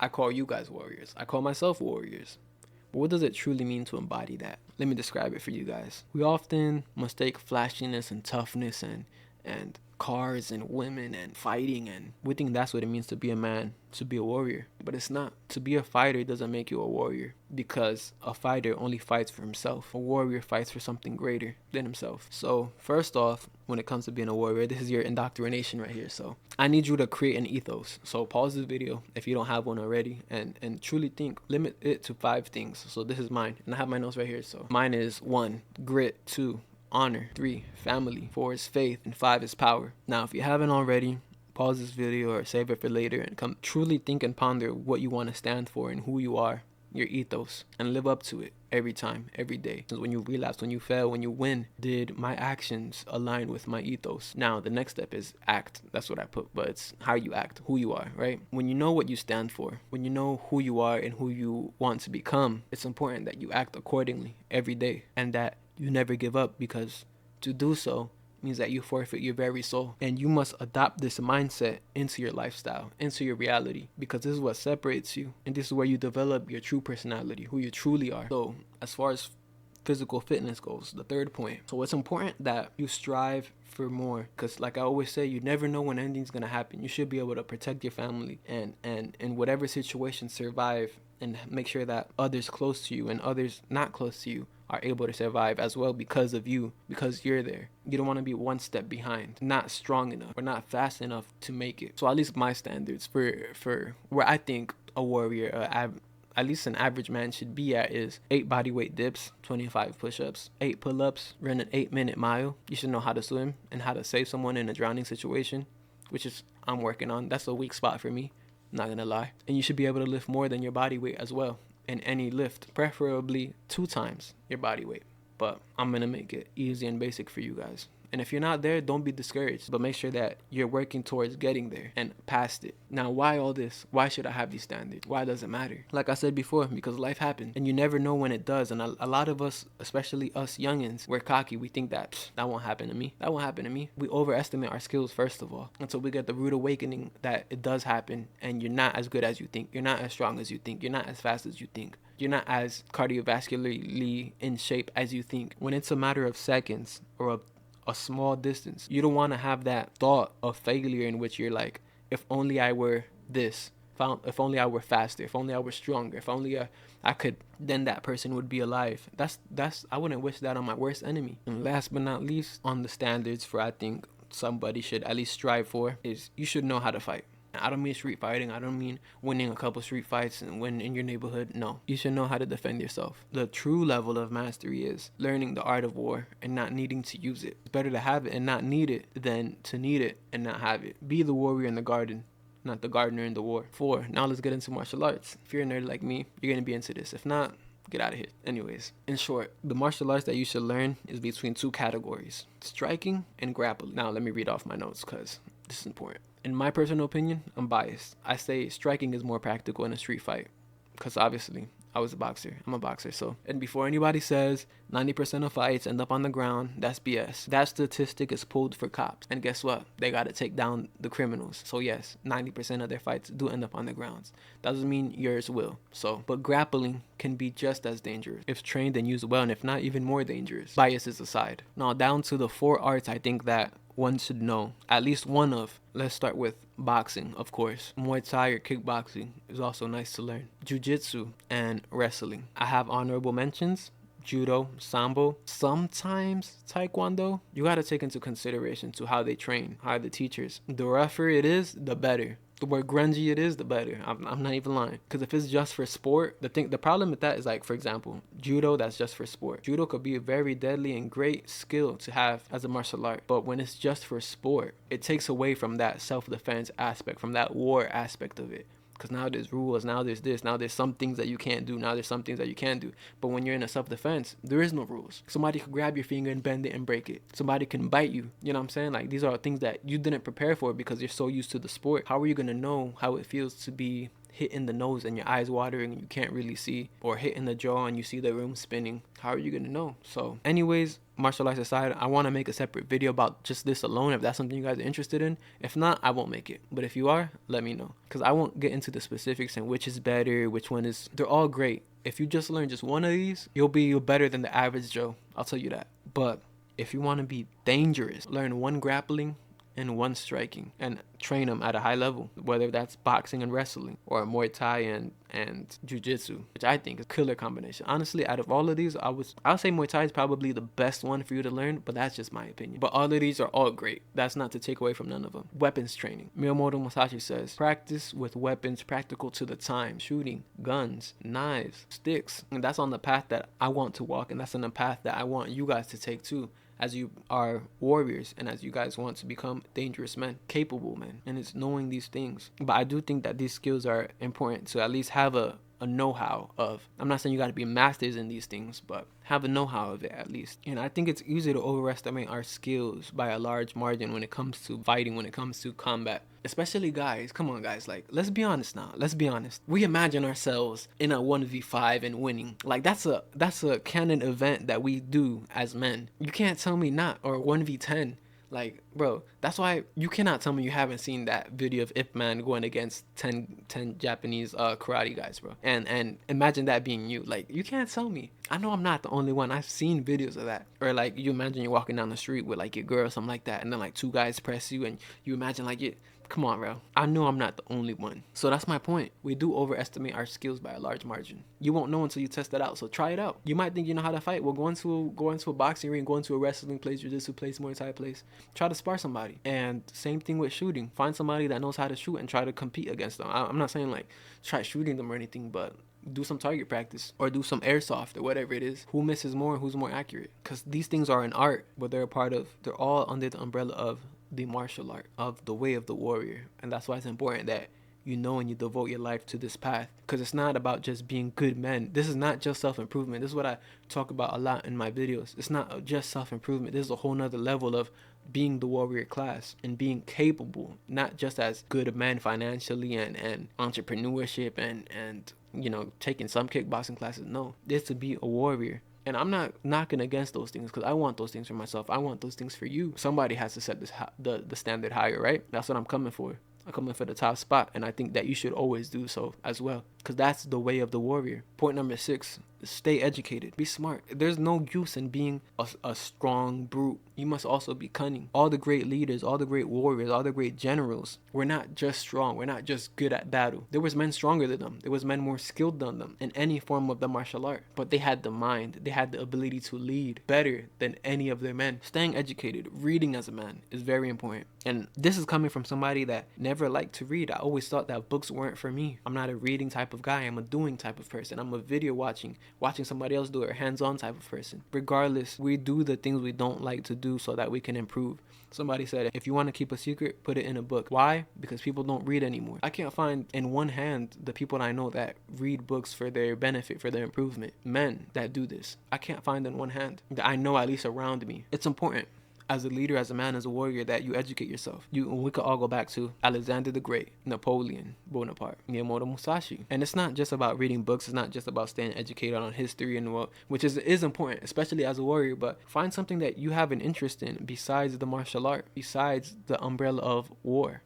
I call you guys warriors. I call myself warriors. But what does it truly mean to embody that? Let me describe it for you guys. We often mistake flashiness and toughness and cars and women and fighting, and we think that's what it means to be a man, to be a warrior. But it's not. To be a fighter doesn't make you a warrior, because a fighter only fights for himself. A warrior fights for something greater than himself. So first off, when it comes to being a warrior, this is your indoctrination right here. So I need you to create an ethos. So pause this video if you don't have one already, and truly think. Limit it to 5 things. So this is mine, and I have my notes right here. So mine is 1, grit. 2, honor. 3, family. 4 is faith, and 5 is power. Now, if you haven't already, pause this video or save it for later and come truly think and ponder what you want to stand for and who you are, your ethos, and live up to it every time, every day. When you relapse, when you fail, when you win, did my actions align with my ethos? Now, the next step is act. That's what I put, but it's how you act, who you are, right? When you know what you stand for, when you know who you are and who you want to become, it's important that you act accordingly every day, and that you never give up, because to do so means that you forfeit your very soul. And you must adopt this mindset into your lifestyle, into your reality, because this is what separates you, and this is where you develop your true personality, who you truly are. So as far as physical fitness goes, the third point, so it's important that you strive for more, because like I always say, you never know when anything's gonna happen. You should be able to protect your family and in whatever situation survive, and make sure that others close to you and others not close to you are able to survive as well because of you, because you're there. You don't want to be one step behind, not strong enough or not fast enough to make it. So at least my standards for where I think a warrior, at least an average man should be at, is 8 bodyweight dips, 25 push-ups, 8 pull-ups, run an 8-minute mile. You should know how to swim and how to save someone in a drowning situation, which is I'm working on. That's a weak spot for me, not gonna lie. And you should be able to lift more than your body weight as well in any lift, preferably 2 times your body weight. But I'm gonna make it easy and basic for you guys. And if you're not there, don't be discouraged, but make sure that you're working towards getting there and past it. Now, why all this? Why should I have these standards? Why does it matter? Like I said before, because life happens and you never know when it does. And a lot of us, especially us youngins, we're cocky. We think that that won't happen to me. That won't happen to me. We overestimate our skills, first of all, until we get the rude awakening that it does happen, and you're not as good as you think. You're not as strong as you think. You're not as fast as you think. You're not as cardiovascularly in shape as you think. When it's a matter of seconds or a small distance, you don't want to have that thought of failure in which you're like, if only I were this, if only I were faster, if only I were stronger, if only I could, then that person would be alive. That's I wouldn't wish that on my worst enemy. And last but not least, on the standards for I think somebody should at least strive for, is you should know how to fight. I don't mean street fighting. I don't mean winning a couple street fights and win in your neighborhood. No, you should know how to defend yourself. The true level of mastery is learning the art of war and not needing to use it. It's better to have it and not need it than to need it and not have it. Be the warrior in the garden, not the gardener in the war. 4, now let's get into martial arts. If you're a nerd like me, you're going to be into this. If not, get out of here. Anyways, in short, the martial arts that you should learn is between 2 categories: striking and grappling. Now let me read off my notes because this is important. In my personal opinion, I'm biased. I say striking is more practical in a street fight, because obviously I was a boxer. I'm a boxer. So, and before anybody says 90% of fights end up on the ground, that's BS. That statistic is pulled for cops. And guess what? They got to take down the criminals. So yes, 90% of their fights do end up on the grounds. Doesn't mean yours will. So, but grappling can be just as dangerous if trained and used well, and if not, even more dangerous. Biases aside. Now, down to the 4 arts I think that one should know at least one of. Let's start with boxing, of course. Muay Thai or kickboxing is also nice to learn. Jiu-jitsu and wrestling. I have honorable mentions: judo, sambo, sometimes taekwondo. You got to take into consideration to how they train, how the teachers. The rougher it is, the better. The more grungy it is, the better. I'm not even lying. Because if it's just for sport, the problem with that is, like, for example, judo, that's just for sport. Judo could be a very deadly and great skill to have as a martial art. But when it's just for sport, it takes away from that self-defense aspect, from that war aspect of it. Because now there's rules, now there's this, now there's some things that you can't do, now there's some things that you can do. But when you're in a self-defense, there is no rules. Somebody could grab your finger and bend it and break it. Somebody can bite you. You know what I'm saying? Like, these are things that you didn't prepare for because you're so used to the sport. How are you going to know how it feels to be hit in the nose and your eyes watering and you can't really see, or hit in the jaw and you see the room spinning, how are you gonna know? So anyways, martial arts aside, I want to make a separate video about just this alone if that's something you guys are interested in. If not, I won't make it, but if you are, let me know, because I won't get into the specifics and which is better, which one is, they're all great. If you just learn just one of these, you'll be better than the average Joe, I'll tell you that. But if you want to be dangerous, learn one grappling and one striking and train them at a high level, whether that's boxing and wrestling or Muay Thai and jiu-jitsu, which I think is a killer combination. Honestly, out of all of these, I'll say Muay Thai is probably the best one for you to learn, but that's just my opinion. But all of these are all great. That's not to take away from none of them. Weapons training. Miyamoto Musashi says, practice with weapons practical to the time. Shooting, guns, knives, sticks. And that's on the path that I want to walk, and that's on the path that I want you guys to take too, as you are warriors and as you guys want to become dangerous men, capable men. And it's knowing these things. But I do think that these skills are important to at least have a know-how of. I'm not saying you got to be masters in these things, but have a know-how of it at least. And I think it's easy to overestimate our skills by a large margin when it comes to fighting, when it comes to combat. Especially guys. Come on, guys. Like, let's be honest now. Let's be honest. We imagine ourselves in a 1v5 and winning. Like, that's a canon event that we do as men. You can't tell me not. Or 1v10. Like, bro, that's why you cannot tell me you haven't seen that video of Ip Man going against 10 Japanese karate guys, bro. And imagine that being you. Like, you can't tell me. I know I'm not the only one. I've seen videos of that. Or like, you imagine you're walking down the street with like your girl or something like that, and then like two guys press you, and you imagine like it. Come on, bro. I know I'm not the only one. So that's my point. We do overestimate our skills by a large margin. You won't know until you test it out. So try it out. You might think you know how to fight. Well, go into a boxing ring, go into a wrestling place, jiu-jitsu place, Muay Thai place. Try to spar somebody. And same thing with shooting. Find somebody that knows how to shoot and try to compete against them. I'm not saying like try shooting them or anything, but do some target practice or do some airsoft or whatever it is. Who misses more? Who's more accurate? Because these things are an art, but they're all under the umbrella of the martial art, of the way of the warrior. And that's why it's important that you know and you devote your life to this path, because it's not about just being good men. This is not just self-improvement. This is what I talk about a lot in my videos. It's not just self-improvement. This is a whole nother level of being the warrior class and being capable, not just as good men financially and entrepreneurship and you know, taking some kickboxing classes. No, this to be a warrior. And I'm not knocking against those things, because I want those things for myself. I want those things for you. Somebody has to set the standard higher, right? That's what I'm coming for. I'm coming for the top spot, and I think that you should always do so as well, because that's the way of the warrior. Point number 6, stay educated. Be smart. There's no use in being a strong brute. You must also be cunning. All the great leaders, all the great warriors, all the great generals were not just strong. We're not just good at battle. There was men stronger than them. There was men more skilled than them in any form of the martial art. But they had the mind. They had the ability to lead better than any of their men. Staying educated, reading as a man is very important. And this is coming from somebody that never liked to read. I always thought that books weren't for me. I'm not a reading type of guy. I'm a doing type of person. I'm a video watching somebody else do it, hands-on type of person. Regardless, we do the things we don't like to do so that we can improve. Somebody said, if you want to keep a secret, put it in a book. Why? Because people don't read anymore. I can't find in one hand the people I know that read books for their benefit, for their improvement. Men that do this. I can't find in one hand that I know, at least around me. It's important as a leader, as a man, as a warrior, that you educate yourself. We could all go back to Alexander the Great, Napoleon Bonaparte, Miyamoto Musashi. And it's not just about reading books. It's not just about staying educated on history and what, which is important, especially as a warrior. But find something that you have an interest in besides the martial art, besides the umbrella of war.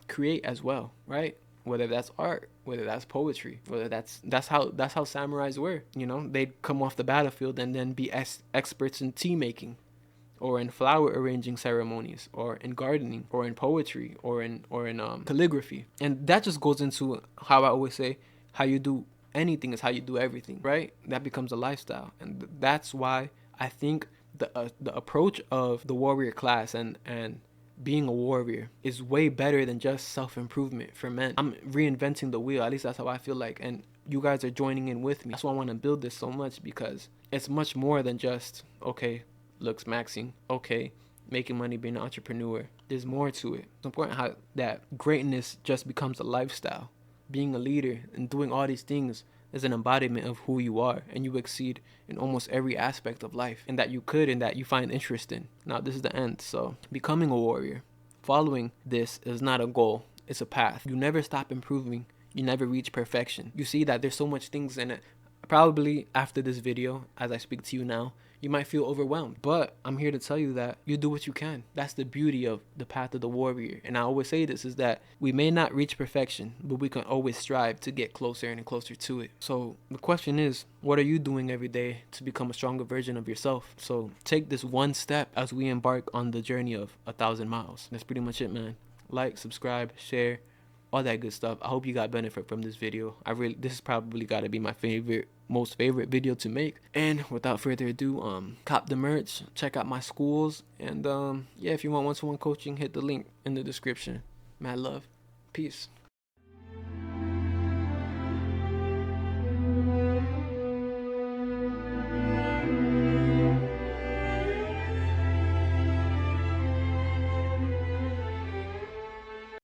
Create as well, right? Whether that's art, whether that's poetry, whether that's how samurais were. You know, they'd come off the battlefield and then be experts in tea making, or in flower arranging ceremonies, or in gardening, or in poetry, or in calligraphy. And that just goes into how I always say, how you do anything is how you do everything, right? That becomes a lifestyle. And that's why I think the approach of the warrior class and being a warrior is way better than just self-improvement for men. I'm reinventing the wheel. At least that's how I feel like. And you guys are joining in with me. That's why I want to build this so much, because it's much more than just, okay, looks maxing, okay, making money, being an entrepreneur. There's more to it. It's important how that greatness just becomes a lifestyle. Being a leader and doing all these things is an embodiment of who you are, and you exceed in almost every aspect of life, and that you could and that you find interest in. Now, this is the end. So becoming a warrior, following this is not a goal, it's a path. You never stop improving. You never reach perfection. You see that there's so much things in it. Probably after this video, as I speak to you now, you might feel overwhelmed, but I'm here to tell you that you do what you can. That's the beauty of the path of the warrior. And I always say this, is that we may not reach perfection, but we can always strive to get closer and closer to it. So the question is, what are you doing every day to become a stronger version of yourself? So take this one step as we embark on the journey of 1,000 miles. That's pretty much it, man. Like, subscribe, share, all that good stuff. I hope you got benefit from this video. This is probably got to be my most favorite video to make. And without further ado, cop the merch, check out my schools, and yeah, if you want one-to-one coaching, hit the link in the description. Mad love. Peace.